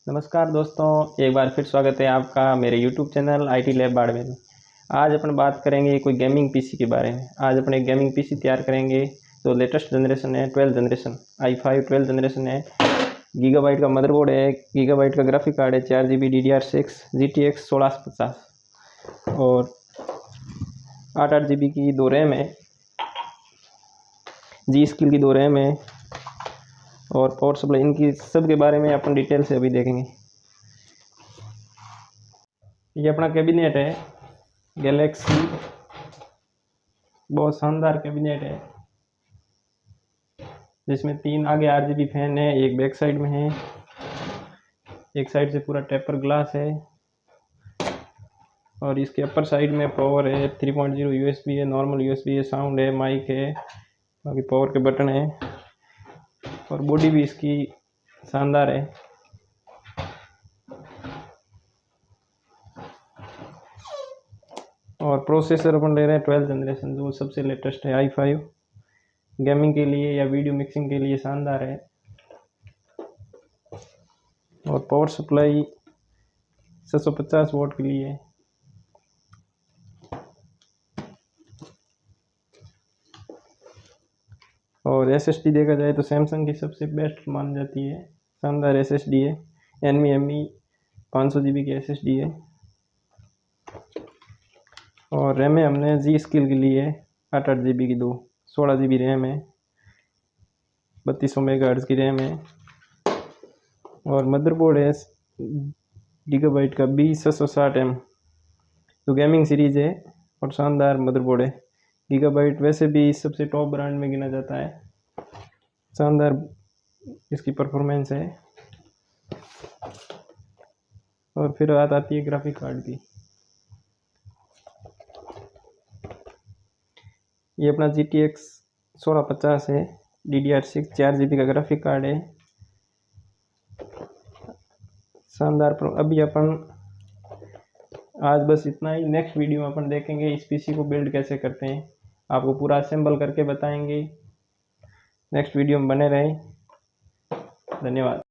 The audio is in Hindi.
नमस्कार दोस्तों, एक बार फिर स्वागत है आपका मेरे YouTube channel IT lab Barmer में। आज अपन बात करेंगे कोई गेमिंग पीसी के बारे में। आज अपने गेमिंग पीसी तैयार करेंगे तो लेटेस्ट जनरेशन है, 12 जनरेशन i5 12 जनरेशन है। गीगाबाइट का मदरबोर्ड है, गीगाबाइट का ग्राफिक कार्ड है, 4GB DDR6 GTX 1650 और 8GB की 2 रैम है, जी स्किल की 2 रैम है और पावर सप्लाई। इनकी सब के बारे में अपन डिटेल से अभी देखेंगे। ये अपना कैबिनेट है गैलेक्सी, बहुत शानदार कैबिनेट है जिसमें 3 आगे RGB फैन है, एक बैक साइड में है, एक साइड से पूरा टेपर ग्लास है और इसके अपर साइड में पावर है, 3.0 USB है, नॉर्मल USB है, साउंड है, माइक है, बाकी पावर के बटन है और बॉडी भी इसकी शानदार है। और प्रोसेसर अपन ले रहे हैं 12 जनरेशन, जो सबसे लेटेस्ट है, i5। गेमिंग के लिए या वीडियो मिक्सिंग के लिए शानदार है। और पावर सप्लाई 650 वोल्ट के लिए। और SSD देखा जाए तो सैमसंग की सबसे बेस्ट मानी जाती है, शानदार SSD है, NVMe 500GB की SSD है। और रैम है हमने जी स्किल के लिए 8GB की 2, 16GB रैम है, 3200 मेगाहर्ट्ज़ की रैम है। और मदरबोर्ड है गीगाबाइट का B660M, जो गेमिंग सीरीज़ है और शानदार मदरबोर्ड है। गीगाबाइट वैसे भी सबसे टॉप ब्रांड में गिना जाता है, शानदार इसकी परफॉर्मेंस है। और फिर बात आती है ग्राफिक कार्ड की। ये अपना GTX 1650 है, DDR6 4GB का ग्राफिक कार्ड है, शानदार। अभी अपन आज बस इतना ही। नेक्स्ट वीडियो में अपन देखेंगे इस पीसी को बिल्ड कैसे करते हैं, आपको पूरा असेंबल करके बताएंगे। नेक्स्ट वीडियो में बने रहें। धन्यवाद।